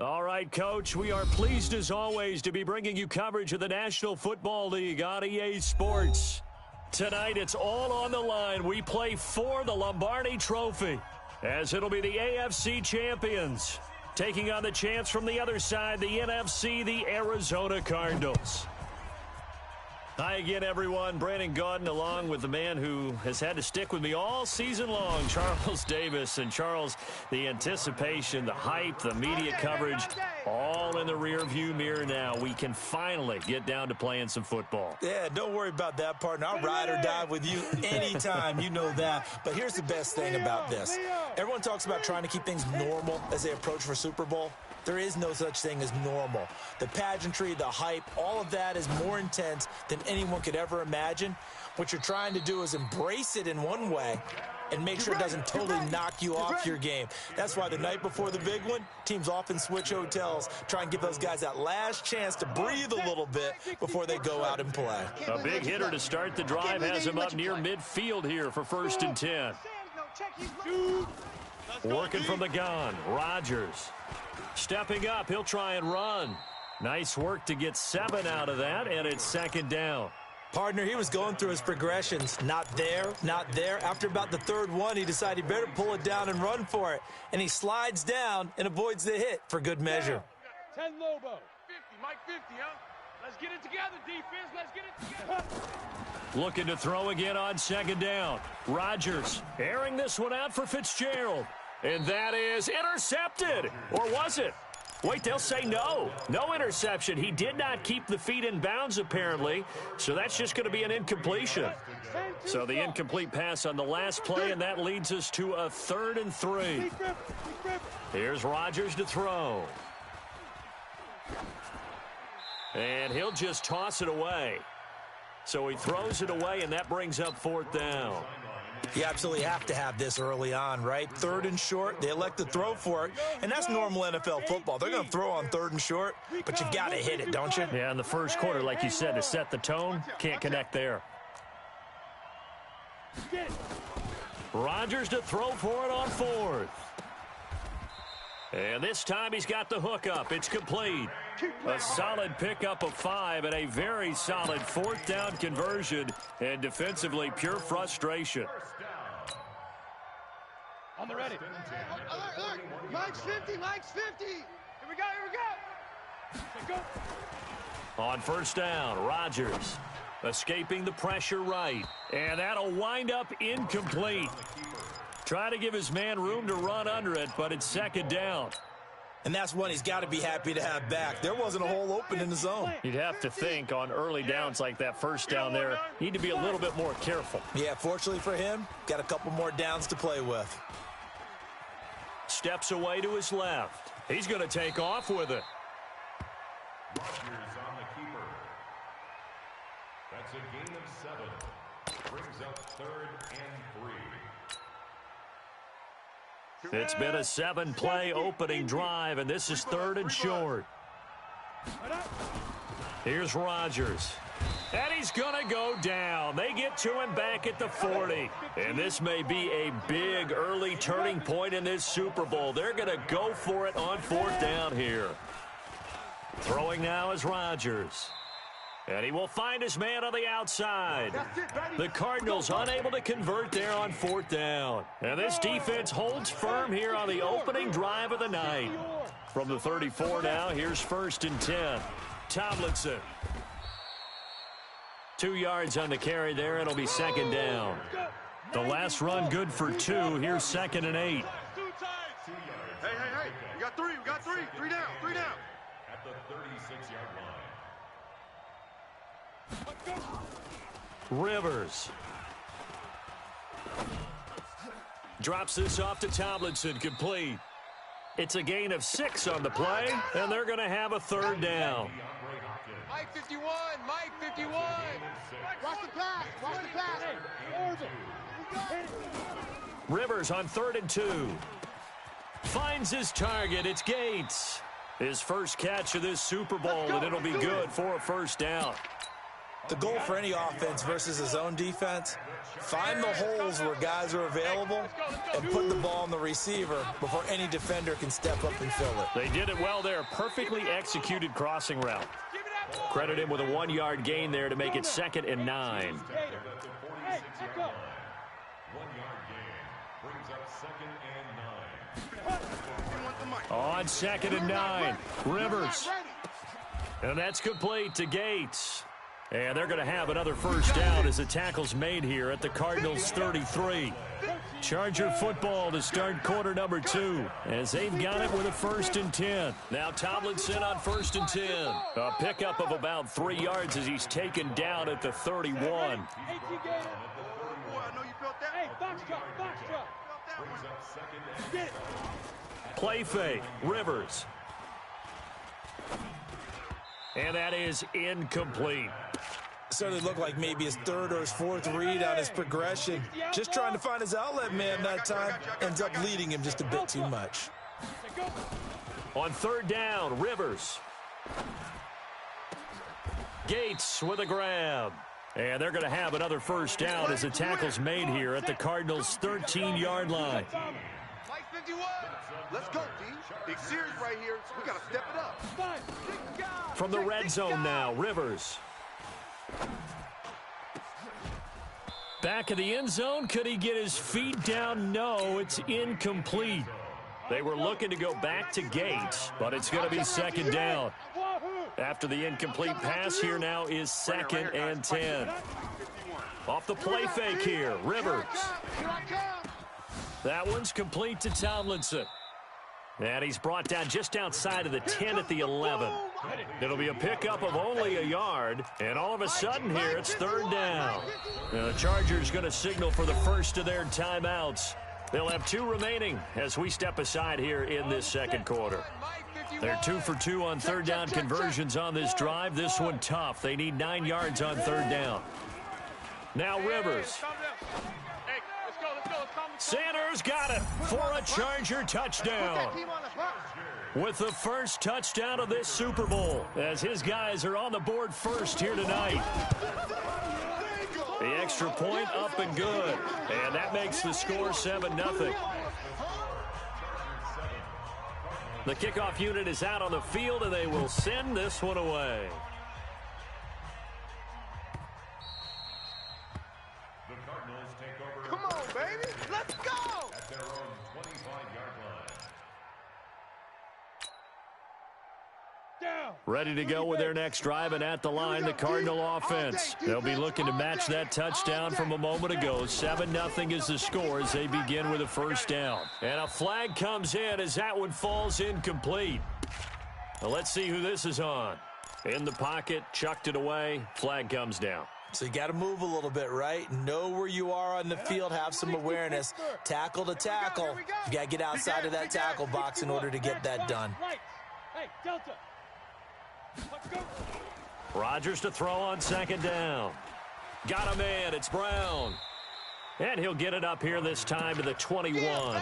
All right, Coach, we are pleased as always to be bringing you coverage of the National Football League on EA Sports. Tonight, it's all on the line. We play for the Lombardi Trophy, as it'll be the AFC champions taking on the champs from the other side, the NFC, the Arizona Cardinals. Hi again, everyone. Brandon Gaudin along with the man who has had to stick with me all season long, Charles Davis. And Charles, the anticipation, the hype, the media coverage, all in the rearview mirror now. We can finally get down to playing some football. Yeah, don't worry about that, partner. I'll ride or die with you anytime. You know that. But here's the best thing about this. Everyone talks about trying to keep things normal as they approach for Super Bowl. There is no such thing as normal. The pageantry, the hype, all of that is more intense than anyone could ever imagine. What you're trying to do is embrace it in one way and make sure it doesn't totally knock you off your game. That's why the night before the big one, teams often switch hotels, try and give those guys that last chance to breathe a little bit before they go out and play. A big hitter to start the drive has him up near midfield here for 1st and 10. Working from the gun, Rodgers. Stepping up, he'll try and run. Nice work to get 7 out of that, and it's 2nd down. Partner, he was going through his progressions. Not there, not there. After about the 3rd one, he decided he better pull it down and run for it. And he slides down and avoids the hit for good measure. 10 Lobo. 50, Mike 50, huh? Let's get it together, defense. Let's get it together. Looking to throw again on 2nd down. Rodgers airing this one out for Fitzgerald. And that is intercepted. Or was it? Wait, they'll say no. No interception. He did not keep the feet in bounds, apparently. So that's just going to be an incompletion. So the incomplete pass on the last play, and that leads us to a 3rd and 3. Here's Rodgers to throw. And he'll just toss it away. So he throws it away, and that brings up 4th down. You absolutely have to have this early on, right? 3rd and short, they elect to throw for it, and that's normal NFL football. They're going to throw on 3rd and short, but you got to hit it, don't you? Yeah, in the first quarter, like you said, to set the tone, can't connect there. Rodgers to throw for it on 4th. And this time he's got the hook up. It's complete. A solid pickup of 5 and a very solid 4th down conversion. And defensively, pure frustration. On the ready. Alert. Mike's 50. Mike's 50. Here we go. On 1st down, Rodgers escaping the pressure right. And that'll wind up incomplete. Trying to give his man room to run under it, but it's 2nd down. And that's one he's got to be happy to have back. There wasn't a hole open in the zone. You'd have to think on early downs like that 1st down there, need to be a little bit more careful. Yeah, fortunately for him, got a couple more downs to play with. Steps away to his left. He's going to take off with it. Rodgers on the keeper. That's a gain of 7. Brings up 3rd and 3. It's been a 7-play opening drive, and this is 3rd and short. Here's Rodgers. And he's going to go down. They get to him back at the 40. And this may be a big early turning point in this Super Bowl. They're going to go for it on 4th down here. Throwing now is Rodgers. And he will find his man on the outside. The Cardinals unable to convert there on 4th down. And this defense holds firm here on the opening drive of the night. From the 34 now, here's 1st and 10. Tomlinson. 2 yards on the carry there. It'll be 2nd down. The last run good for 2. Here's 2nd and 8. Hey. We got 3. 3 down. At the 36-yard line. Rivers. Drops this off to Tomlinson, complete. It's a gain of 6 on the play, and they're going to have a 3rd down. Mike 51. Watch the pass. Rivers on 3rd and 2. Finds his target. It's Gates. His first catch of this Super Bowl, and it'll be good for a 1st down. The goal for any offense versus a zone defense, find the holes where guys are available and put the ball on the receiver before any defender can step up and fill it. They did it well there. Perfectly executed crossing route. Credit him with a 1-yard gain there to make it 2nd and 9. 1-yard gain brings up 2nd and 9. On 2nd and 9, Rivers. And that's complete to Gates. And they're going to have another first down as the tackle's made here at the Cardinals' 33. Charger football to start quarter number 2 as they've got it with a 1st and 10. Now Tomlinson on 1st and 10. A pickup of about 3 yards as he's taken down at the 31. Play fake, Rivers. And that is incomplete. Certainly looked like maybe his 3rd or his 4th read on his progression. Just trying to find his outlet man that time. Ends up leading him just a bit too much. On 3rd down, Rivers. Gates with a grab. And they're going to have another first down as the tackle's made here at the Cardinals' 13-yard line. Mike 51. Let's go, D. Big series right here. We got to step it up. From the red zone now, Rivers. Back of the end zone. Could he get his feet down? No, it's incomplete. They were looking to go back to Gates, but it's going to be 2nd down. After the incomplete pass, here now is 2nd and 10. Off the play fake here, Rivers. That one's complete to Tomlinson. And he's brought down just outside of the 10 at the 11. It'll be a pickup of only a yard, and all of a sudden here it's 3rd down. Now the Chargers going to signal for the first of their timeouts. They'll have 2 remaining as we step aside here in this 2nd quarter. They're 2 for 2 on 3rd down conversions on this drive. This one tough. They need 9 yards on 3rd down. Now Rivers. Sanders got it for a Charger touchdown. With the first touchdown of this Super Bowl as his guys are on the board first here tonight. The extra point up and good. And that makes the score 7-0. The kickoff unit is out on the field, and they will send this one away. The Cardinals take over. Come on, baby. Let's go. At their own 25-yard line. Ready to go with their next drive, and at the line, the Cardinal offense. They'll be looking to match that touchdown from a moment ago. 7-0 is the score as they begin with a first down. And a flag comes in as that one falls incomplete. Now let's see who this is on. In the pocket, chucked it away, flag comes down. So you got to move a little bit, right? Know where you are on the field, have some awareness. Tackle to tackle. You got to get outside of that tackle box in order to get that done. Hey, Delta. Rodgers to throw on 2nd down. Got a man, it's Brown. And he'll get it up here this time to the 21.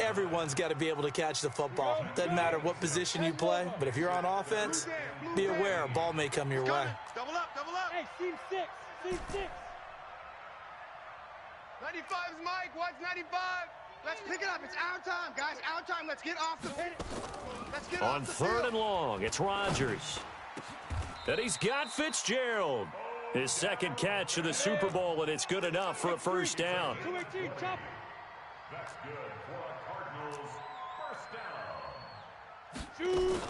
Everyone's got to be able to catch the football. Doesn't matter what position you play, but if you're on offense, be aware a ball may come your way. Double up, double up. Hey, team 6. 95 is Mike. What's 95? Let's pick it up. It's our time, guys. Our time. Let's get off the Let's get On off the 3rd field. and long, it's Rodgers. And he's got Fitzgerald. His 2nd catch of the Super Bowl, and it's good enough for a first down. 218, chop. That's good for a Cardinals first down. Shoot.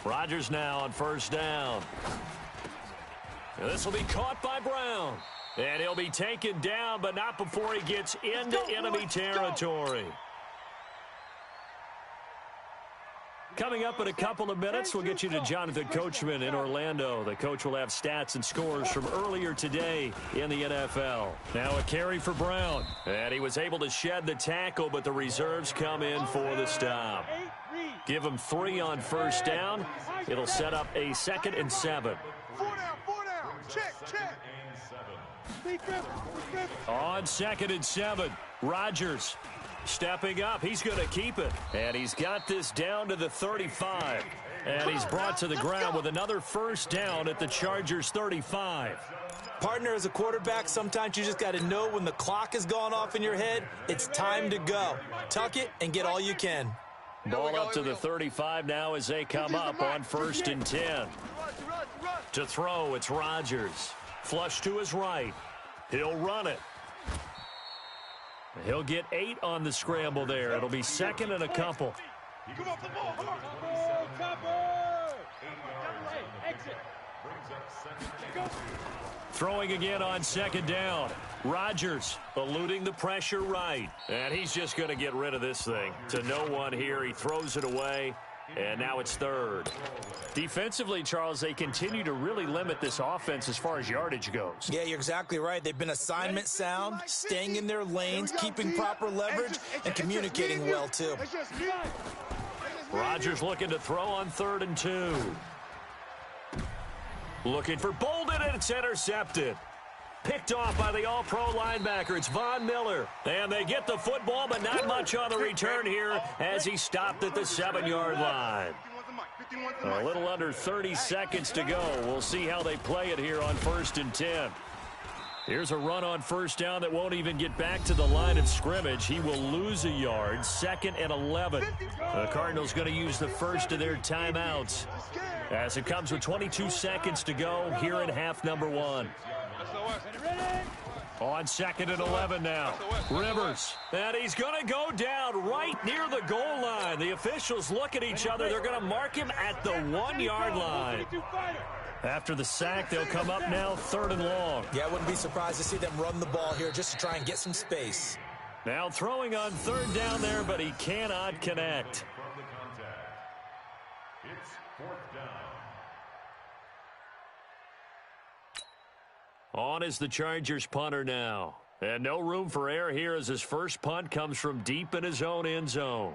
Rodgers now on first down. And this will be caught by Brown. And he'll be taken down, but not before he gets into enemy territory. Coming up in a couple of minutes, we'll get you to Jonathan Coachman in Orlando. The coach will have stats and scores from earlier today in the NFL. Now a carry for Brown. And he was able to shed the tackle, but the reserves come in for the stop. Give him 3 on first down. It'll set up a 2nd and 7. 4 down. Check. On 2nd and 7, Rodgers. Stepping up, he's going to keep it. And he's got this down to the 35. And he's brought to the ground with another first down at the Chargers' 35. Partner, as a quarterback, sometimes you just got to know when the clock has gone off in your head, it's time to go. Tuck it and get all you can. Ball up to the 35 now as they come up on 1st and 10. To throw, it's Rodgers. Flush to his right. He'll run it. He'll get 8 on the scramble there. It'll be 2nd and a couple. Come on, cover! Hey, exit. Throwing again on 2nd down. Rodgers eluding the pressure right. And he's just going to get rid of this thing. To no one here. He throws it away. And now it's 3rd. Defensively, Charles, they continue to really limit this offense as far as yardage goes. Yeah, you're exactly right. They've been assignment sound, staying in their lanes, keeping proper leverage, and communicating well, too. Rodgers looking to throw on 3rd and 2. Looking for Bolden, and it's intercepted. Picked off by the all-pro linebacker. It's Von Miller. And they get the football, but not much on the return here as he stopped at the 7-yard line. A little under 30 seconds to go. We'll see how they play it here on 1st and 10. Here's a run on 1st down that won't even get back to the line of scrimmage. He will lose a yard. 2nd and 11. The Cardinals going to use the first of their timeouts as it comes with 22 seconds to go here in half number 1. On 2nd and 11 now. Rivers. And he's going to go down right near the goal line. The officials look at each other. They're going to mark him at the 1-yard line. After the sack, they'll come up now 3rd and long. Yeah, I wouldn't be surprised to see them run the ball here just to try and get some space. Now throwing on 3rd down there, but he cannot connect. It's 4th down. On is the Chargers punter now. And no room for error here as his first punt comes from deep in his own end zone.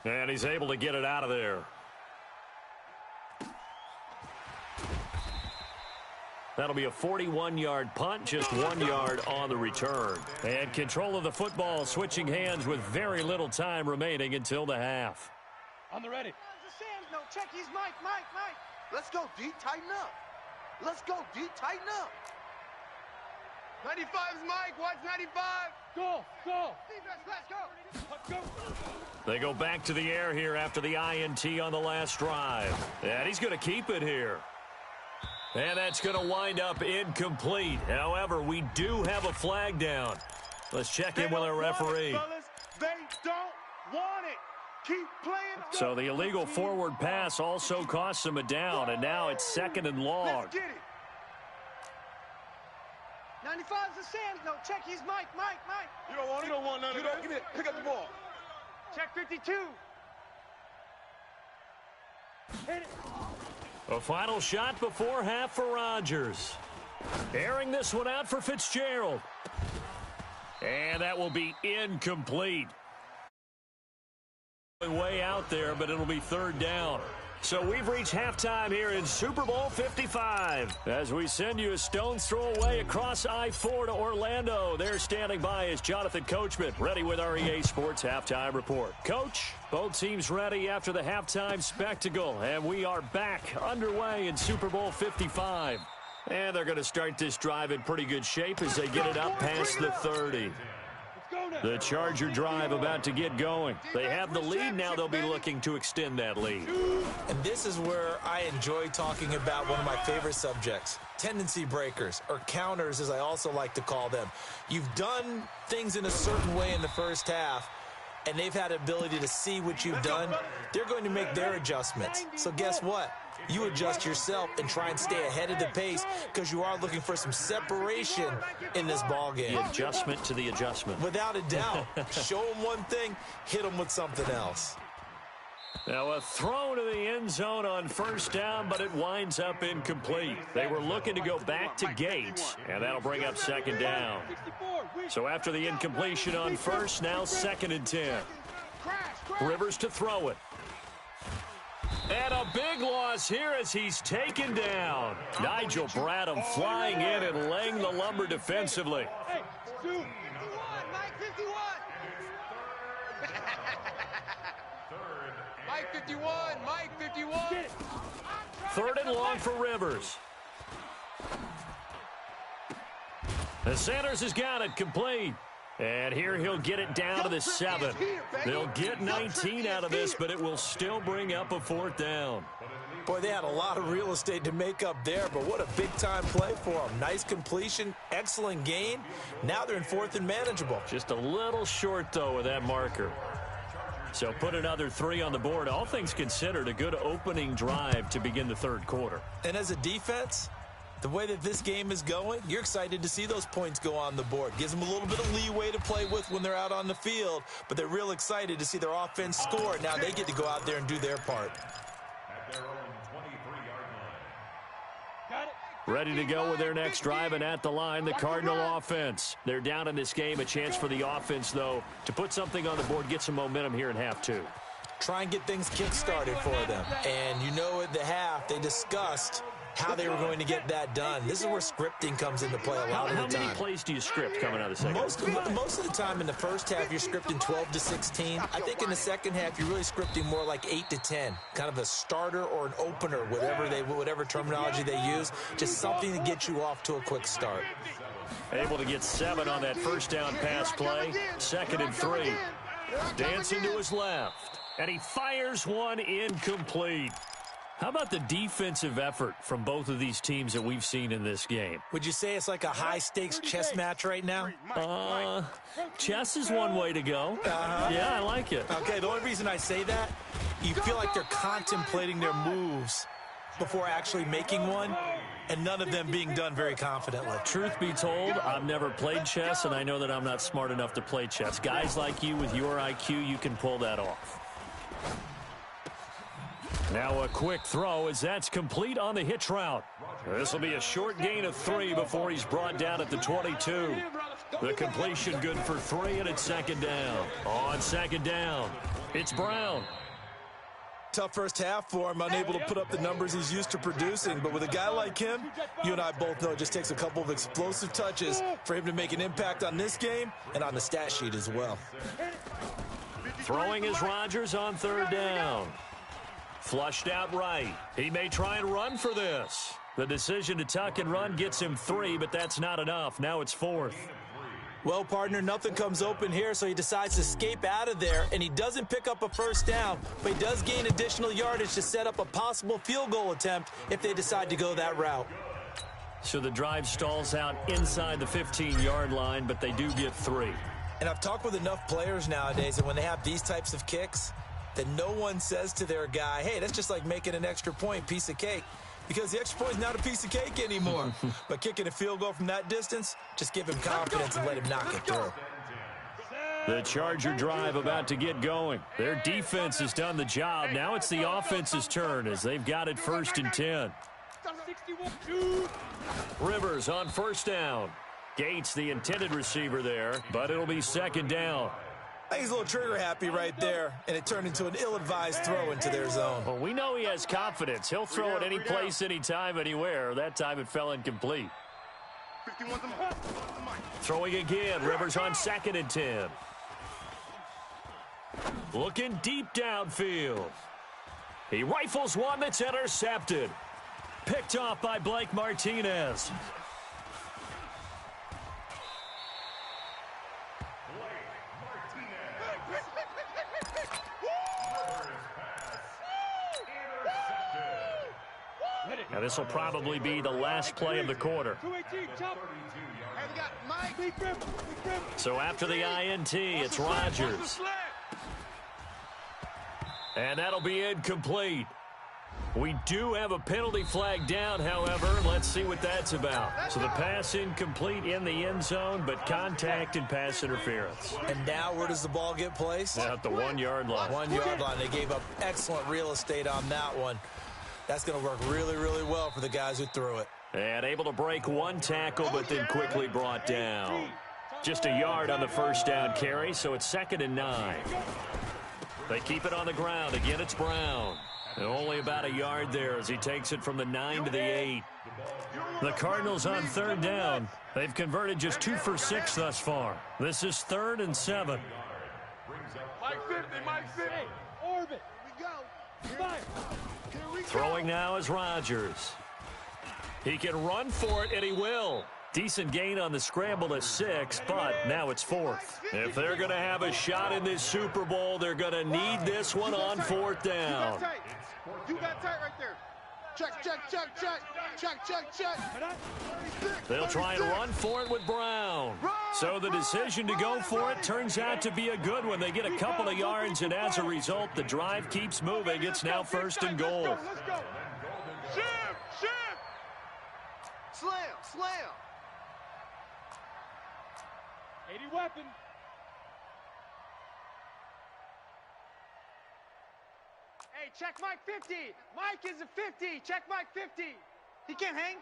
And he's able to get it out of there. That'll be a 41-yard punt, just 1 yard on the return. And control of the football switching hands with very little time remaining until the half. On the ready. No, check, he's Mike. Let's go, D, tighten up. Let's go, D, tighten up. 95's Mike, watch 95. Go! Defense, let's go. They go back to the air here after the INT on the last drive. And he's going to keep it here. And that's going to wind up incomplete. However, we do have a flag down. Let's check in with our referee. They don't want it. Keep playing. So the illegal forward pass also costs him a down, and now it's 2nd and long. Let's get it. 95's the Sam. No, check, he's Mike. You don't want it. You don't want none of it. Give it. Pick up the ball. Check 52. Hit it. A final shot before half for Rodgers. Airing this one out for Fitzgerald. And that will be incomplete. Way out there, but it'll be 3rd down. So we've reached halftime here in Super Bowl 55. As we send you a stone's throw away across I-4 to Orlando. There standing by is Jonathan Coachman, ready with our EA Sports Halftime Report. Coach, both teams ready after the halftime spectacle, and we are back underway in Super Bowl 55. And they're going to start this drive in pretty good shape as they get it up past the 30. The Charger drive about to get going. They have the lead. Now they'll be looking to extend that lead. And this is where I enjoy talking about one of my favorite subjects, tendency breakers, or counters as I also like to call them. You've done things in a certain way in the first half, and they've had the ability to see what you've done. They're going to make their adjustments. So guess what? You adjust yourself and try and stay ahead of the pace because you are looking for some separation in this ball game. The adjustment to the adjustment. Without a doubt. Show them one thing, hit them with something else. Now a throw to the end zone on 1st down, but it winds up incomplete. They were looking to go back to Gates, and that'll bring up 2nd down. So after the incompletion on 1st, now 2nd and 10. Rivers to throw it. And a big loss here as he's taken down. Nigel Bradham flying in and laying the lumber defensively. 51. Mike 51. Mike 51. Third and long for Rivers. The Sanders has got it complete. And here he'll get it down to the 7. They'll get 19 out of this, but it will still bring up a 4th down. Boy, they had a lot of real estate to make up there, but what a big-time play for them. Nice completion, excellent gain. Now they're in 4th and manageable. Just a little short, though, with that marker. So put another 3 on the board. All things considered, a good opening drive to begin the 3rd quarter. And as a defense, the way that this game is going, you're excited to see those points go on the board. Gives them a little bit of leeway to play with when they're out on the field, but they're real excited to see their offense score. Now they get to go out there and do their part. At their own 23-yard line. Got it. Ready to go with their next drive, and at the line, the Cardinal offense. They're down in this game. A chance for the offense, though, to put something on the board, get some momentum here in half 2. Try and get things kick-started for them. And you know at the half, they discussed how they were going to get that done. This is where scripting comes into play a lot of the time. How many plays do you script coming out of the second? Most of the time in the first half, you're scripting 12 to 16. I think in the second half, you're really scripting more like 8 to 10. Kind of a starter or an opener, whatever terminology they use. Just something to get you off to a quick start. Able to get 7 on that first down pass play. 2nd and 3. Dancing to his left. And he fires one incomplete. How about the defensive effort from both of these teams that we've seen in this game? Would you say it's like a high-stakes chess match right now? Chess is one way to go. Yeah, I like it. Okay, the only reason I say that, you feel like they're contemplating their moves before actually making one, and none of them being done very confidently. Truth be told, I've never played chess, and I know that I'm not smart enough to play chess. Guys like you with your IQ, you can pull that off. Now a quick throw as that's complete on the hitch route. This will be a short gain of 3 before he's brought down at the 22. The completion good for 3, and it's 2nd down. On 2nd down, it's Brown. Tough first half for him, unable to put up the numbers he's used to producing. But with a guy like him, you and I both know it just takes a couple of explosive touches for him to make an impact on this game and on the stat sheet as well. Throwing is Rodgers on 3rd down. Flushed out right. He may try and run for this. The decision to tuck and run gets him 3, but that's not enough. Now it's 4th. Well, partner, nothing comes open here, so he decides to escape out of there, and he doesn't pick up a first down, but he does gain additional yardage to set up a possible field goal attempt if they decide to go that route. So the drive stalls out inside the 15-yard line, but they do get 3. And I've talked with enough players nowadays that when they have these types of kicks, that no one says to their guy, hey, that's just like making an extra point, piece of cake. Because the extra point is not a piece of cake anymore. But kicking a field goal from that distance, just give him confidence and let him knock it through. The Charger drive about to get going. Their defense has done the job. Now it's the offense's turn as they've got it 1st and 10. Rivers on 1st down. Gates, the intended receiver there, but it'll be 2nd down. I think he's a little trigger happy right there, and it turned into an ill-advised throw into their zone. Well, we know he has confidence. He'll throw it any place, anytime, anywhere. That time it fell incomplete. Throwing again. Rivers on 2nd and 10. Looking deep downfield. He rifles one that's intercepted. Picked off by Blake Martinez. Now this will probably be the last play of the quarter. So after the INT, it's Rodgers. And that'll be incomplete. We do have a penalty flag down, however. Let's see what that's about. So the pass incomplete in the end zone, but contact and pass interference. And now where does the ball get placed? At the 1-yard line. 1-yard line. They gave up excellent real estate on that one. That's going to work really, really well for the guys who threw it. And able to break one tackle, but then quickly brought down. Just a yard on the first down carry, so it's 2nd and 9. They keep it on the ground. Again, it's Brown. And only about a yard there as he takes it from the 9 to the 8. The Cardinals on third down. They've converted just 2 for 6 thus far. This is 3rd and 7. Mike 50, Mike 50. Hey, orbit. Here we go. Fire. Here we go. Throwing now is Rodgers. He can run for it, and he will. Decent gain on the scramble to 6, but now it's 4th. If they're going to have a shot in this Super Bowl, they're going to need this one on 4th down. You got tight right there. Check, check, check, check. Check, check, check. They'll try and run for it with Brown. So the decision to go for it turns out to be a good one. They get a couple of yards, and as a result, the drive keeps moving. It's now 1st and goal. Let's go. Shift, shift. Slam, slam. 80 weapon. Hey, check Mike 50. Mike is a 50. Check Mike 50. He can't hang.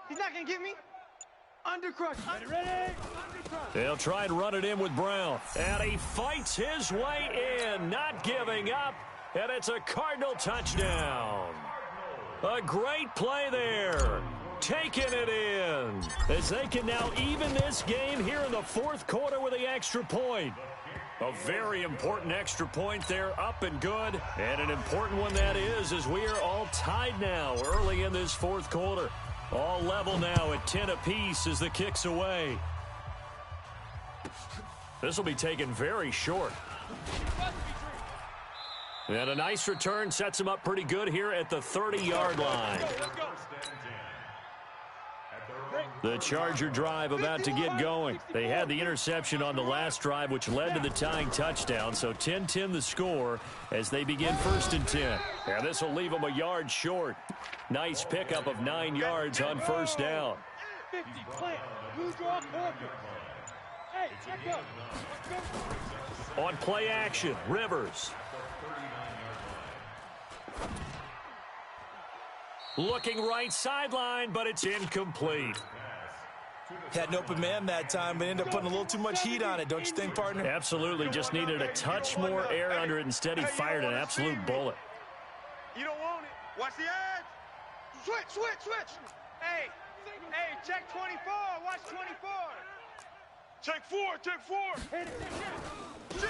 He's not going to get me. Undercrush. Ready? They'll try and run it in with Brown. And he fights his way in, not giving up. And it's a Cardinal touchdown. A great play there. Taking it in. As they can now even this game here in the 4th quarter with the extra point. A very important extra point there, up and good. And an important one that is, as we are all tied now early in this 4th quarter. All level now at 10 apiece as the kick's away. This will be taken very short. And a nice return sets him up pretty good here at the 30-yard line. The Charger drive about to get going. They had the interception on the last drive, which led to the tying touchdown. So 10-10 the score as they begin 1st and 10. And this will leave them a yard short. Nice pickup of 9 yards on 1st down. 50, plant. Blue draw, corker. Hey, check up. On play action, Rivers. Looking right sideline, but it's incomplete. Had an open man that time, but ended up putting a little too much heat on it, don't you think, partner? Absolutely, just needed a touch more air under it. Instead, he fired an absolute bullet. You don't want it. Watch the edge. Switch, switch, switch. Hey, hey, check 24. Watch 24. Check 4, check 4.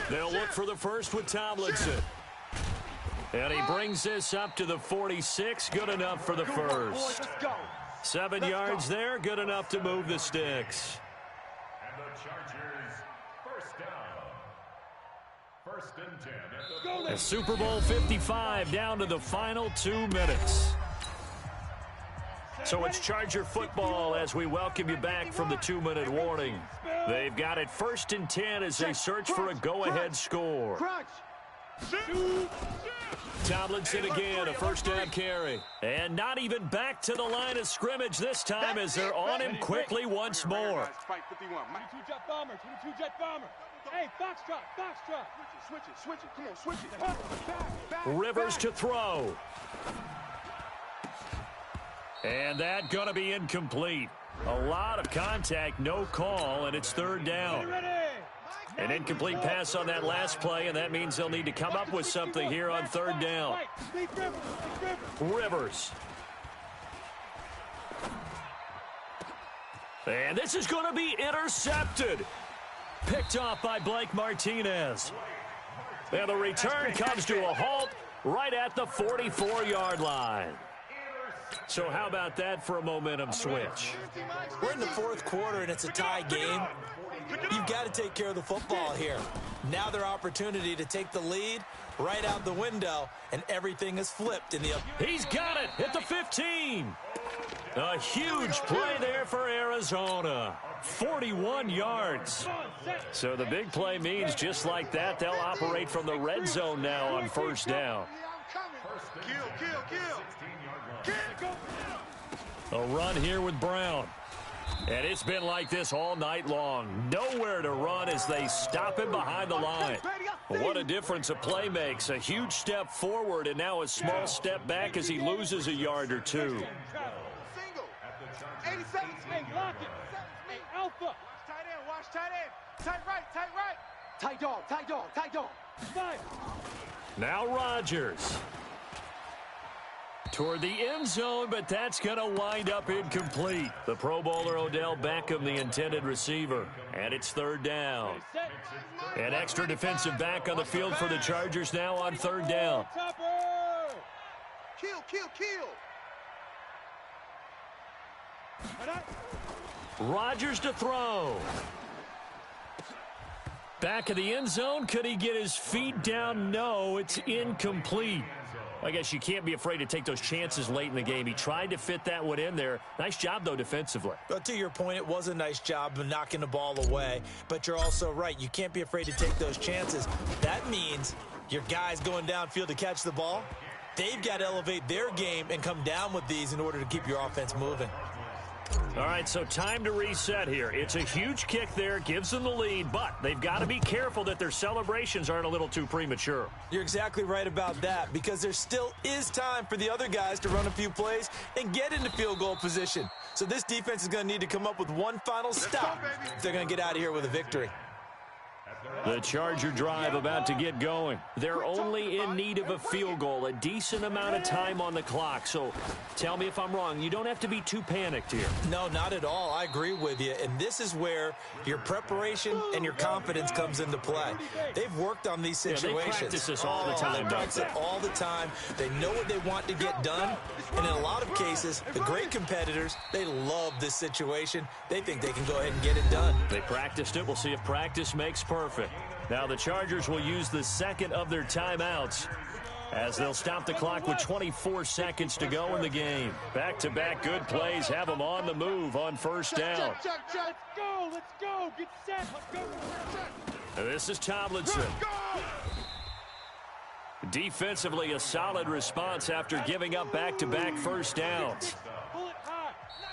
They'll look for the first with Tomlinson. And he brings this up to the 46. Good enough for the first. Let's go. 7 yards there. Good enough to move the sticks. And the Chargers, 1st down. 1st and 10 at the Super Bowl 55 down to the final 2 minutes. So it's Charger football as we welcome you back from the 2-minute warning. They've got it 1st and 10 as they search for a go-ahead score. Crunch. Tomlinson again, a 1st down carry. And not even back to the line of scrimmage this time as they're on him quickly once more. Spike 51. 22 jet bomber, 22 jet bomber. Hey, foxtrot, foxtrot. Switch it, switch it. Come on, switch it. Back, Rivers to throw. And that gonna be incomplete. A lot of contact, no call, and it's 3rd down. An incomplete pass on that last play, and that means they'll need to come up with something here on 3rd down. Rivers. And this is going to be intercepted. Picked off by Blake Martinez. And the return comes to a halt right at the 44-yard line. So how about that for a momentum switch? We're in the 4th quarter, and it's a tie game. You've got to take care of the football here. Now their opportunity to take the lead right out the window, and everything is flipped in the... He's got it at the 15. A huge play there for Arizona. 41 yards. So the big play means just like that, they'll operate from the red zone now on 1st down. A run here with Brown. And it's been like this all night long. Nowhere to run as they stop him behind the line. What a difference a play makes. A huge step forward and now a small step back as he loses a yard or 2. Single. 87. Hey, lock it. Hey, alpha. Tight end, watch tight end. Tight right, tight right. Tight dog, tight dog, tight dog. 5. Now Rodgers. toward the end zone, but that's going to wind up incomplete. The Pro Bowler Odell Beckham, the intended receiver, and it's third down. An extra defensive back on the field for the Chargers now on third down. Kill, kill, kill. Rodgers to throw. Back of the end zone. Could he get his feet down? No, it's incomplete. I guess you can't be afraid to take those chances late in the game. He tried to fit that one in there. Nice job, though, defensively. But to your point, it was a nice job of knocking the ball away. But you're also right. You can't be afraid to take those chances. That means your guys going downfield to catch the ball, they've got to elevate their game and come down with these in order to keep your offense moving. All right, so time to reset here. It's a huge kick there, gives them the lead, but they've got to be careful that their celebrations aren't a little too premature. You're exactly right about that, because there still is time for the other guys to run a few plays and get into field goal position. So this defense is going to need to come up with one final stop if they're going to get out of here with a victory. The Charger drive about to get going. They're only in need of a field goal, a decent amount of time on the clock. So tell me if I'm wrong. You don't have to be too panicked here. No, not at all. I agree with you. And this is where your preparation and your confidence comes into play. They've worked on these situations. They practice this all the time. They practice it all the time. They know what they want to get done. And in a lot of cases, the great competitors, they love this situation. They think they can go ahead and get it done. They practiced it. We'll see if practice makes perfect. Now the Chargers will use the second of their timeouts as they'll stop the clock with 24 seconds to go in the game. Back-to-back good plays have them on the move on first down. Let's go, let's go. Get set, let's go. This is Tomlinson. Defensively, a solid response after giving up back-to-back first downs.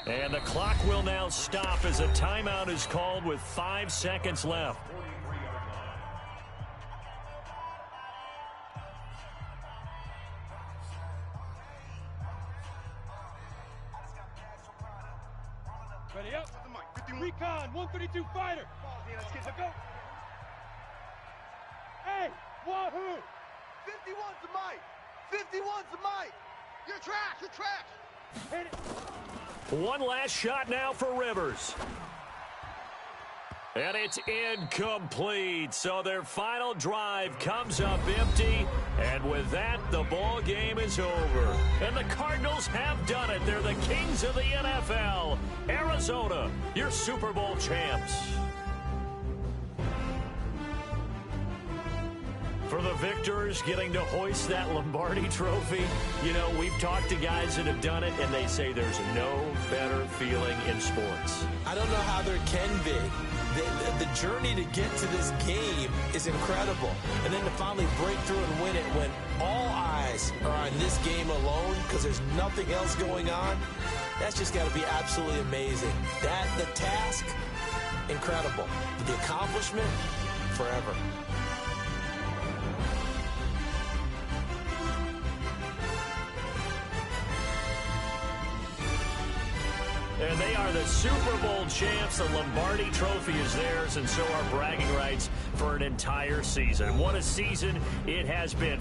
And the clock will now stop as a timeout is called with 5 seconds left. Ready up. Recon, 132 fighter. Let's go. Hey, wahoo! 51's the mic. 51's the mic. You're trash. You're trash. Hit it. One last shot now for Rivers. And it's incomplete. So their final drive comes up empty. And with that, the ball game is over. And the Cardinals have done it. They're the kings of the NFL. Arizona, your Super Bowl champs. For the victors getting to hoist that Lombardi trophy, you know, we've talked to guys that have done it, and they say there's no better feeling in sports. I don't know how there can be. The journey to get to this game is incredible. And then to finally break through and win it when all eyes are on this game alone because there's nothing else going on, that's just got to be absolutely amazing. The task, incredible. But the accomplishment, forever. And they are the Super Bowl champs. The Lombardi trophy is theirs, and so are bragging rights for an entire season. What a season it has been.